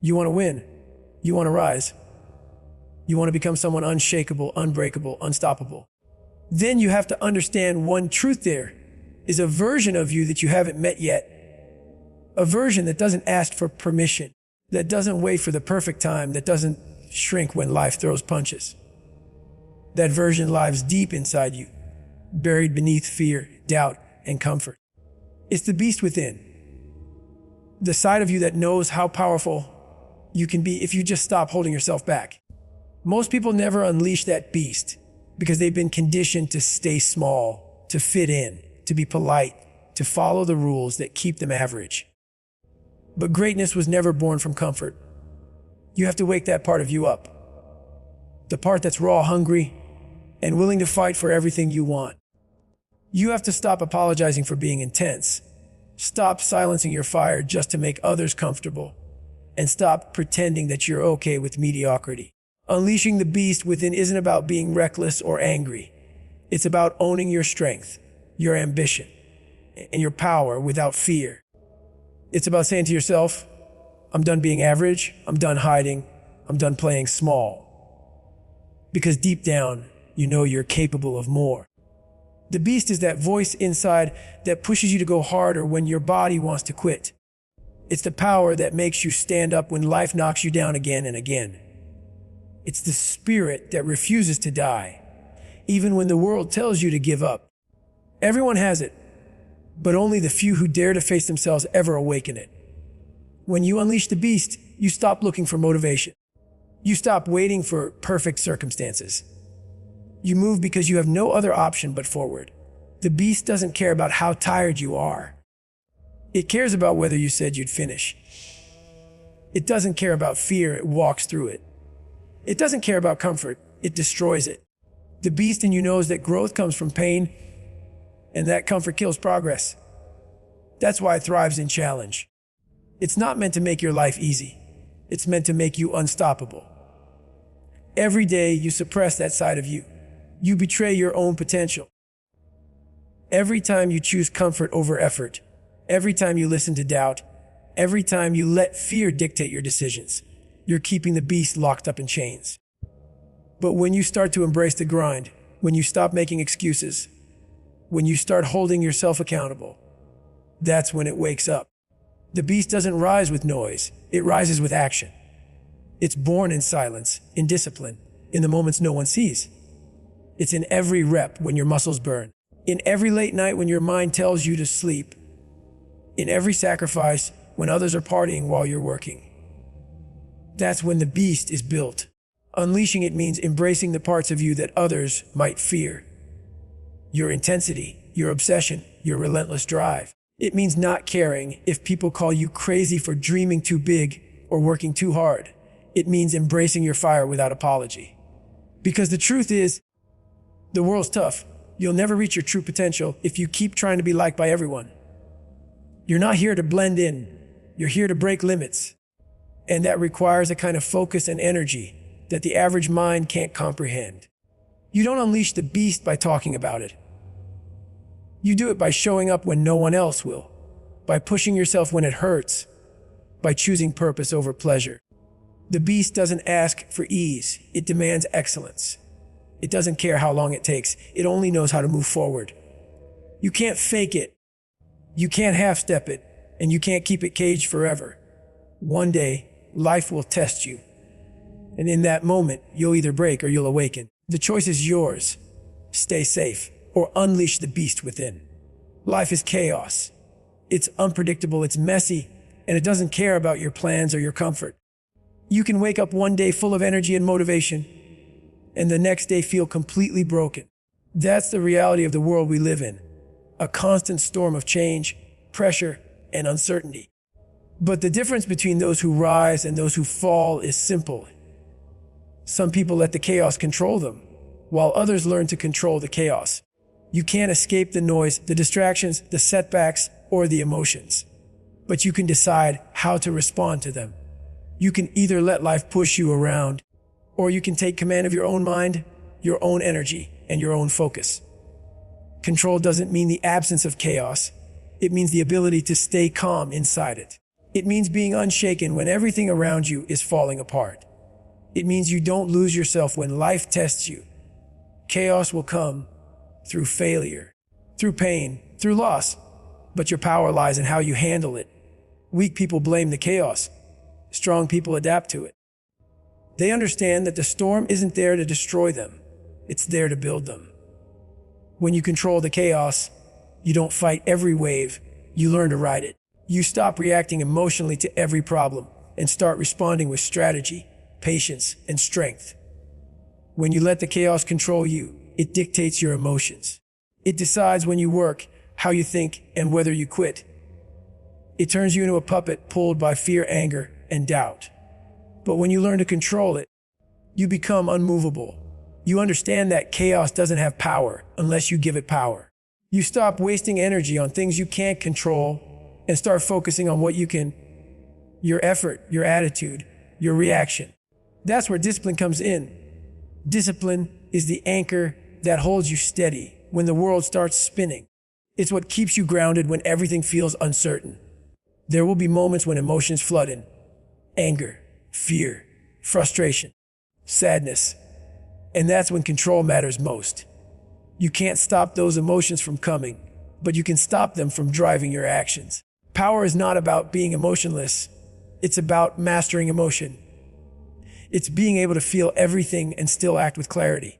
You want to win. You want to rise. You want to become someone unshakable, unbreakable, unstoppable. Then you have to understand one truth there is a version of you that you haven't met yet. A version that doesn't ask for permission, that doesn't wait for the perfect time, that doesn't shrink when life throws punches. That version lies deep inside you, buried beneath fear, doubt, and comfort. It's the beast within. The side of you that knows how powerful you can be if you just stop holding yourself back. Most people never unleash that beast because they've been conditioned to stay small, to fit in, to be polite, to follow the rules that keep them average. But greatness was never born from comfort. You have to wake that part of you up. The part that's raw, hungry, and willing to fight for everything you want. You have to stop apologizing for being intense. Stop silencing your fire just to make others comfortable. And stop pretending that you're okay with mediocrity. Unleashing the beast within isn't about being reckless or angry. It's about owning your strength, your ambition, and your power without fear. It's about saying to yourself, I'm done being average, I'm done hiding, I'm done playing small. Because deep down, you know you're capable of more. The beast is that voice inside that pushes you to go harder when your body wants to quit. It's the power that makes you stand up when life knocks you down again and again. It's the spirit that refuses to die, even when the world tells you to give up. Everyone has it, but only the few who dare to face themselves ever awaken it. When you unleash the beast, you stop looking for motivation. You stop waiting for perfect circumstances. You move because you have no other option but forward. The beast doesn't care about how tired you are. It cares about whether you said you'd finish. It doesn't care about fear, it walks through it. It doesn't care about comfort, it destroys it. The beast in you knows that growth comes from pain, and that comfort kills progress. That's why it thrives in challenge. It's not meant to make your life easy. It's meant to make you unstoppable. Every day you suppress that side of you. You betray your own potential. Every time you choose comfort over effort, every time you listen to doubt, every time you let fear dictate your decisions, you're keeping the beast locked up in chains. But when you start to embrace the grind, when you stop making excuses, when you start holding yourself accountable, that's when it wakes up. The beast doesn't rise with noise, it rises with action. It's born in silence, in discipline, in the moments no one sees. It's in every rep when your muscles burn, in every late night when your mind tells you to sleep, in every sacrifice when others are partying while you're working. That's when the beast is built. Unleashing it means embracing the parts of you that others might fear. Your intensity, your obsession, your relentless drive. It means not caring if people call you crazy for dreaming too big or working too hard. It means embracing your fire without apology. Because the truth is, the world's tough. You'll never reach your true potential if you keep trying to be liked by everyone. You're not here to blend in. You're here to break limits. And that requires a kind of focus and energy that the average mind can't comprehend. You don't unleash the beast by talking about it. You do it by showing up when no one else will, by pushing yourself when it hurts, by choosing purpose over pleasure. The beast doesn't ask for ease, it demands excellence. It doesn't care how long it takes, it only knows how to move forward. You can't fake it, you can't half-step it, and you can't keep it caged forever. One day, life will test you. And in that moment, you'll either break or you'll awaken. The choice is yours. Stay safe or unleash the beast within. Life is chaos. It's unpredictable, it's messy, and it doesn't care about your plans or your comfort. You can wake up one day full of energy and motivation, and the next day feel completely broken. That's the reality of the world we live in. A constant storm of change, pressure, and uncertainty. But the difference between those who rise and those who fall is simple. Some people let the chaos control them, while others learn to control the chaos. You can't escape the noise, the distractions, the setbacks, or the emotions. But you can decide how to respond to them. You can either let life push you around, or you can take command of your own mind, your own energy, and your own focus. Control doesn't mean the absence of chaos. It means the ability to stay calm inside it. It means being unshaken when everything around you is falling apart. It means you don't lose yourself when life tests you. Chaos will come through failure, through pain, through loss, but your power lies in how you handle it. Weak people blame the chaos. Strong people adapt to it. They understand that the storm isn't there to destroy them. It's there to build them. When you control the chaos, you don't fight every wave. You learn to ride it. You stop reacting emotionally to every problem and start responding with strategy, patience, and strength. When you let the chaos control you, it dictates your emotions. It decides when you work, how you think, and whether you quit. It turns you into a puppet pulled by fear, anger, and doubt. But when you learn to control it, you become unmovable. You understand that chaos doesn't have power unless you give it power. You stop wasting energy on things you can't control and start focusing on what you can. Your effort, your attitude, your reaction. That's where discipline comes in. Discipline is the anchor that holds you steady when the world starts spinning. It's what keeps you grounded when everything feels uncertain. There will be moments when emotions flood in. Anger, fear, frustration, sadness. And that's when control matters most. You can't stop those emotions from coming, but you can stop them from driving your actions. Power is not about being emotionless. It's about mastering emotion. It's being able to feel everything and still act with clarity.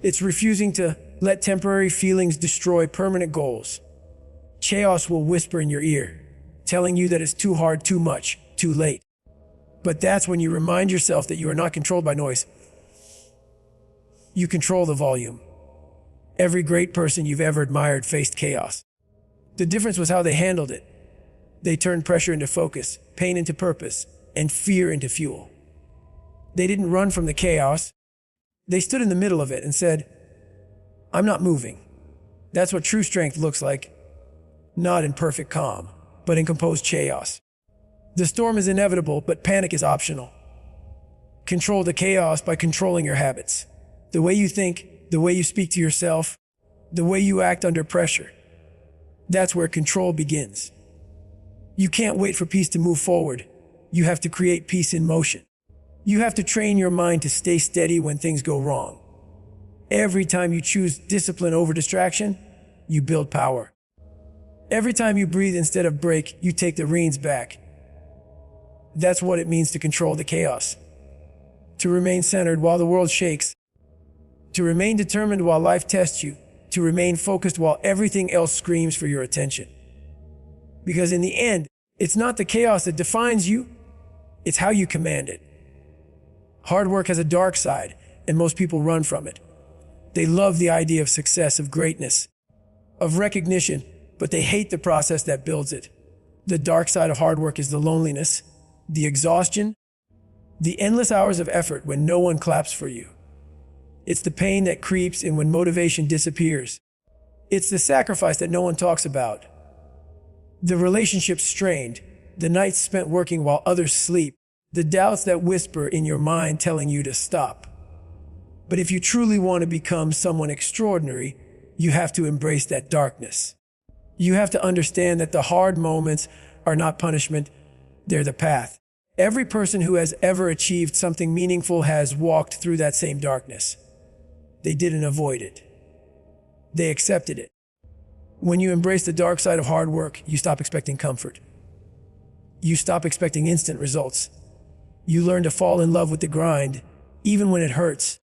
It's refusing to let temporary feelings destroy permanent goals. Chaos will whisper in your ear, telling you that it's too hard, too much, too late. But that's when you remind yourself that you are not controlled by noise. You control the volume. Every great person you've ever admired faced chaos. The difference was how they handled it. They turned pressure into focus, pain into purpose, and fear into fuel. They didn't run from the chaos. They stood in the middle of it and said, "I'm not moving." That's what true strength looks like. Not in perfect calm, but in composed chaos. The storm is inevitable, but panic is optional. Control the chaos by controlling your habits. The way you think, the way you speak to yourself, the way you act under pressure. That's where control begins. You can't wait for peace to move forward. You have to create peace in motion. You have to train your mind to stay steady when things go wrong. Every time you choose discipline over distraction, you build power. Every time you breathe instead of break, you take the reins back. That's what it means to control the chaos. To remain centered while the world shakes. To remain determined while life tests you. To remain focused while everything else screams for your attention. Because in the end, it's not the chaos that defines you, it's how you command it. Hard work has a dark side, and most people run from it. They love the idea of success, of greatness, of recognition, but they hate the process that builds it. The dark side of hard work is the loneliness, the exhaustion, the endless hours of effort when no one claps for you. It's the pain that creeps in when motivation disappears. It's the sacrifice that no one talks about. The relationships strained, the nights spent working while others sleep, the doubts that whisper in your mind telling you to stop. But if you truly want to become someone extraordinary, you have to embrace that darkness. You have to understand that the hard moments are not punishment, they're the path. Every person who has ever achieved something meaningful has walked through that same darkness. They didn't avoid it. They accepted it. When you embrace the dark side of hard work, you stop expecting comfort. You stop expecting instant results. You learn to fall in love with the grind, even when it hurts.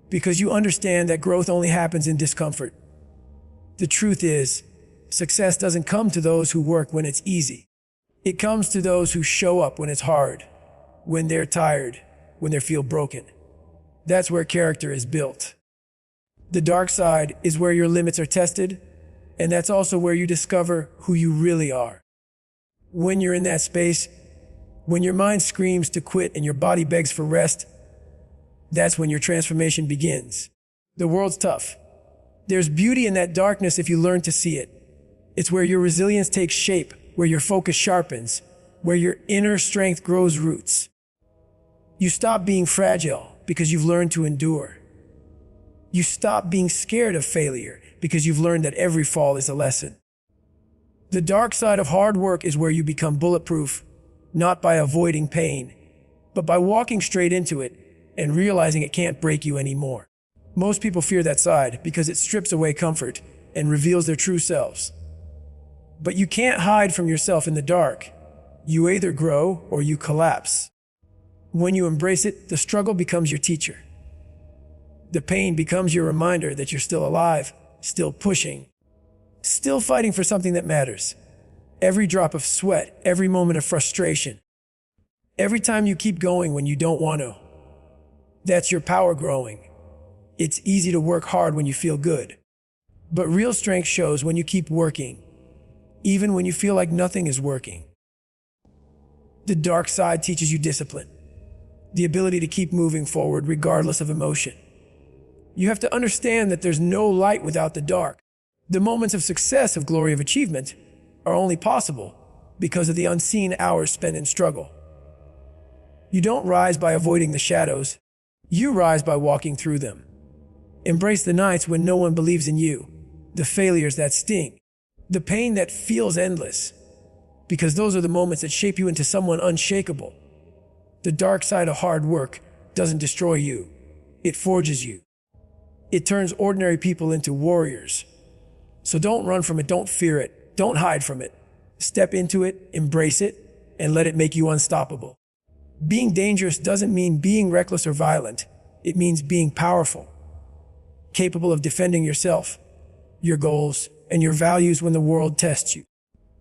Because you understand that growth only happens in discomfort. The truth is, success doesn't come to those who work when it's easy. It comes to those who show up when it's hard, when they're tired, when they feel broken. That's where character is built. The dark side is where your limits are tested, and that's also where you discover who you really are. When you're in that space, when your mind screams to quit and your body begs for rest, that's when your transformation begins. The world's tough. There's beauty in that darkness if you learn to see it. It's where your resilience takes shape, where your focus sharpens, where your inner strength grows roots. You stop being fragile because you've learned to endure. You stop being scared of failure because you've learned that every fall is a lesson. The dark side of hard work is where you become bulletproof, not by avoiding pain, but by walking straight into it and realizing it can't break you anymore. Most people fear that side because it strips away comfort and reveals their true selves. But you can't hide from yourself in the dark. You either grow or you collapse. When you embrace it, the struggle becomes your teacher. The pain becomes your reminder that you're still alive, still pushing, still fighting for something that matters. Every drop of sweat, every moment of frustration, every time you keep going when you don't want to, that's your power growing. It's easy to work hard when you feel good. But real strength shows when you keep working, even when you feel like nothing is working. The dark side teaches you discipline, the ability to keep moving forward regardless of emotion. You have to understand that there's no light without the dark. The moments of success, of glory, of achievement are only possible because of the unseen hours spent in struggle. You don't rise by avoiding the shadows. You rise by walking through them. Embrace the nights when no one believes in you, the failures that sting, the pain that feels endless, because those are the moments that shape you into someone unshakable. The dark side of hard work doesn't destroy you. It forges you. It turns ordinary people into warriors. So don't run from it, don't fear it, don't hide from it. Step into it, embrace it, and let it make you unstoppable. Being dangerous doesn't mean being reckless or violent. It means being powerful, capable of defending yourself, your goals, and your values when the world tests you.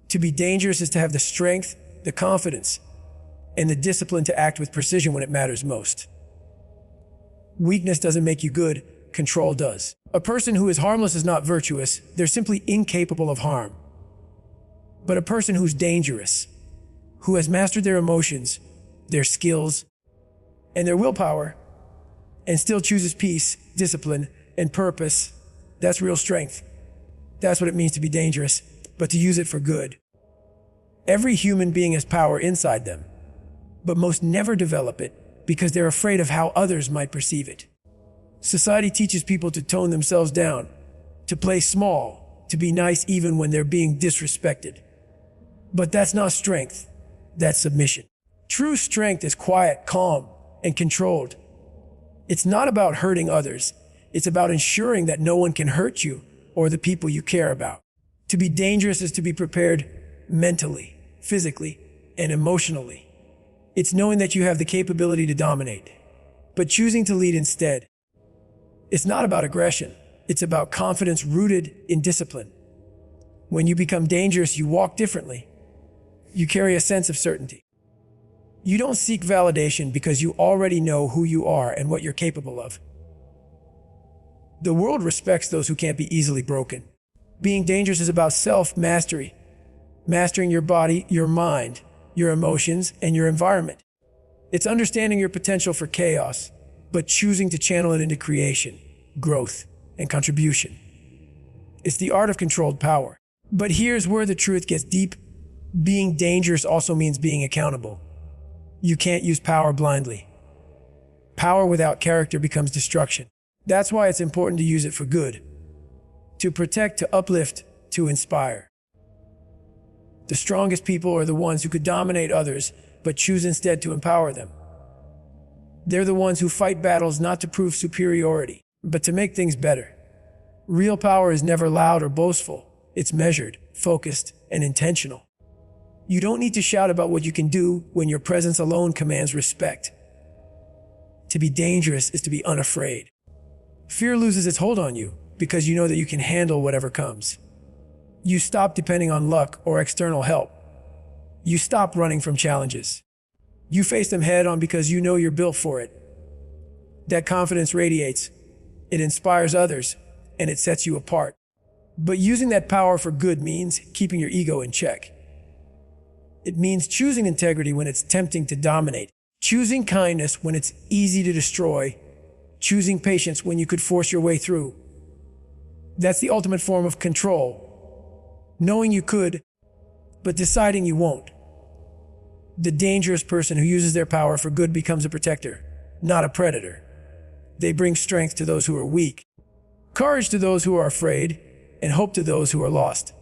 To be dangerous is to have the strength, the confidence, and the discipline to act with precision when it matters most. Weakness doesn't make you good, control does. A person who is harmless is not virtuous, they're simply incapable of harm. But a person who's dangerous, who has mastered their emotions, their skills, and their willpower, and still chooses peace, discipline, and purpose, that's real strength. That's what it means to be dangerous, but to use it for good. Every human being has power inside them, but most never develop it because they're afraid of how others might perceive it. Society teaches people to tone themselves down, to play small, to be nice even when they're being disrespected. But that's not strength, that's submission. True strength is quiet, calm, and controlled. It's not about hurting others, it's about ensuring that no one can hurt you or the people you care about. To be dangerous is to be prepared mentally, physically, and emotionally. It's knowing that you have the capability to dominate, but choosing to lead instead. It's not about aggression. It's about confidence rooted in discipline. When you become dangerous, you walk differently. You carry a sense of certainty. You don't seek validation because you already know who you are and what you're capable of. The world respects those who can't be easily broken. Being dangerous is about self-mastery, mastering your body, your mind, your emotions, and your environment. It's understanding your potential for chaos, but choosing to channel it into creation, growth, and contribution. It's the art of controlled power. But here's where the truth gets deep. Being dangerous also means being accountable. You can't use power blindly. Power without character becomes destruction. That's why it's important to use it for good. To protect, to uplift, to inspire. The strongest people are the ones who could dominate others, but choose instead to empower them. They're the ones who fight battles not to prove superiority, but to make things better. Real power is never loud or boastful. It's measured, focused, and intentional. You don't need to shout about what you can do when your presence alone commands respect. To be dangerous is to be unafraid. Fear loses its hold on you because you know that you can handle whatever comes. You stop depending on luck or external help. You stop running from challenges. You face them head on because you know you're built for it. That confidence radiates. It inspires others, and it sets you apart. But using that power for good means keeping your ego in check. It means choosing integrity when it's tempting to dominate, choosing kindness when it's easy to destroy, choosing patience when you could force your way through. That's the ultimate form of control. Knowing you could, but deciding you won't. The dangerous person who uses their power for good becomes a protector, not a predator. They bring strength to those who are weak, courage to those who are afraid, and hope to those who are lost.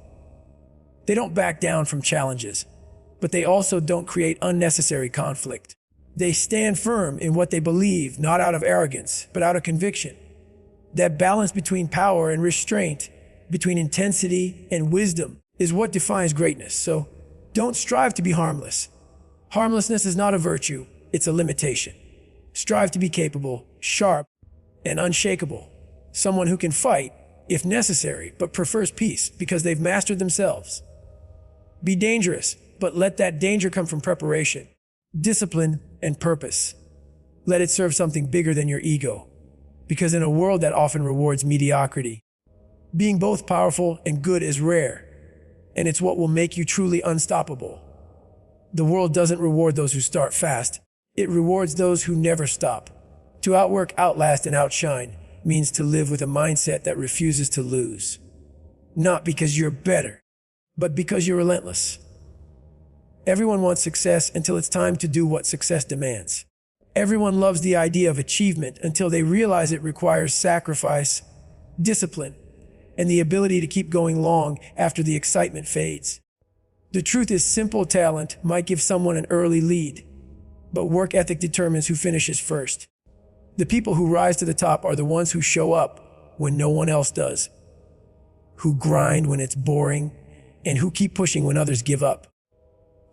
They don't back down from challenges, but they also don't create unnecessary conflict. They stand firm in what they believe, not out of arrogance, but out of conviction. That balance between power and restraint, between intensity and wisdom, is what defines greatness. So don't strive to be harmless. Harmlessness is not a virtue, it's a limitation. Strive to be capable, sharp, and unshakable. Someone who can fight, if necessary, but prefers peace because they've mastered themselves. Be dangerous, but let that danger come from preparation, discipline, and purpose. Let it serve something bigger than your ego. Because in a world that often rewards mediocrity, being both powerful and good is rare, and it's what will make you truly unstoppable. The world doesn't reward those who start fast. It rewards those who never stop. To outwork, outlast, and outshine means to live with a mindset that refuses to lose. Not because you're better, but because you're relentless. Everyone wants success until it's time to do what success demands. Everyone loves the idea of achievement until they realize it requires sacrifice, discipline, and the ability to keep going long after the excitement fades. The truth is, simple talent might give someone an early lead, but work ethic determines who finishes first. The people who rise to the top are the ones who show up when no one else does, who grind when it's boring, and who keep pushing when others give up.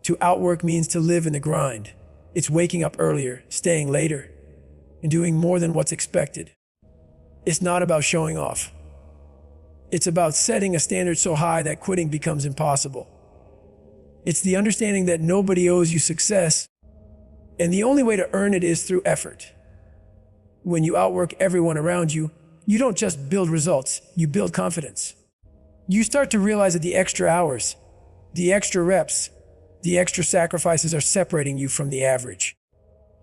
To outwork means to live in the grind. It's waking up earlier, staying later, and doing more than what's expected. It's not about showing off. It's about setting a standard so high that quitting becomes impossible. It's the understanding that nobody owes you success, and the only way to earn it is through effort. When you outwork everyone around you, you don't just build results, you build confidence. You start to realize that the extra hours, the extra reps, the extra sacrifices are separating you from the average.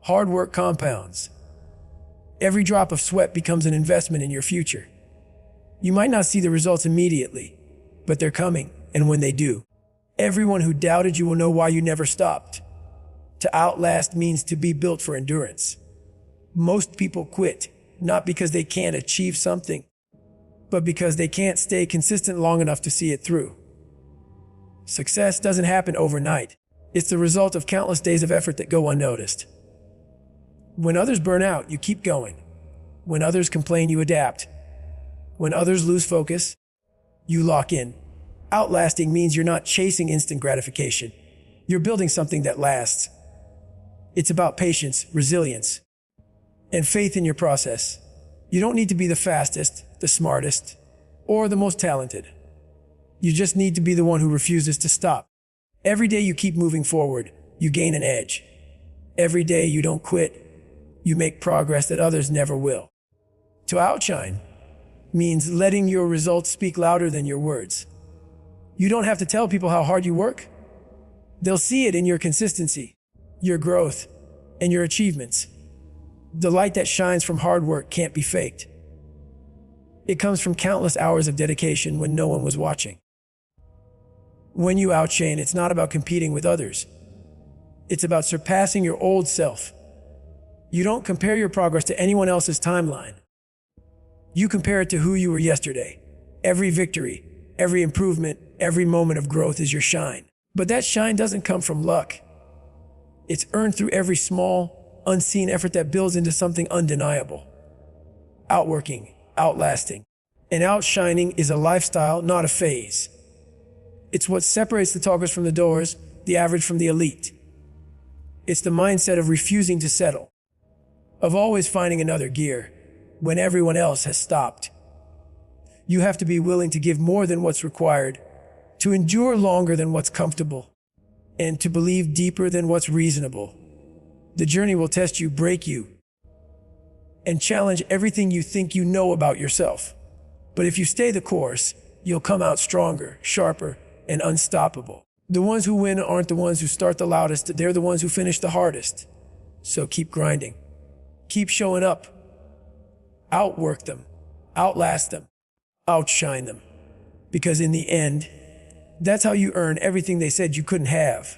Hard work compounds. Every drop of sweat becomes an investment in your future. You might not see the results immediately, but they're coming, and when they do, everyone who doubted you will know why you never stopped. To outlast means to be built for endurance. Most people quit, not because they can't achieve something, but because they can't stay consistent long enough to see it through. Success doesn't happen overnight. It's the result of countless days of effort that go unnoticed. When others burn out, you keep going. When others complain, you adapt. When others lose focus, you lock in. Outlasting means you're not chasing instant gratification. You're building something that lasts. It's about patience, resilience, and faith in your process. You don't need to be the fastest, the smartest, or the most talented. You just need to be the one who refuses to stop. Every day you keep moving forward, you gain an edge. Every day you don't quit, you make progress that others never will. To outshine means letting your results speak louder than your words. You don't have to tell people how hard you work. They'll see it in your consistency, your growth, and your achievements. The light that shines from hard work can't be faked. It comes from countless hours of dedication when no one was watching. When you outshine, it's not about competing with others. It's about surpassing your old self. You don't compare your progress to anyone else's timeline. You compare it to who you were yesterday. Every victory, every improvement, every moment of growth is your shine. But that shine doesn't come from luck. It's earned through every small, unseen effort that builds into something undeniable. Outworking, outlasting, and outshining is a lifestyle, not a phase. It's what separates the talkers from the doers, the average from the elite. It's the mindset of refusing to settle, of always finding another gear when everyone else has stopped. You have to be willing to give more than what's required, to endure longer than what's comfortable, and to believe deeper than what's reasonable. The journey will test you, break you, and challenge everything you think you know about yourself. But if you stay the course, you'll come out stronger, sharper, and unstoppable. The ones who win aren't the ones who start the loudest, they're the ones who finish the hardest. So keep grinding. Keep showing up. Outwork them. Outlast them. Outshine them. Because in the end, that's how you earn everything they said you couldn't have.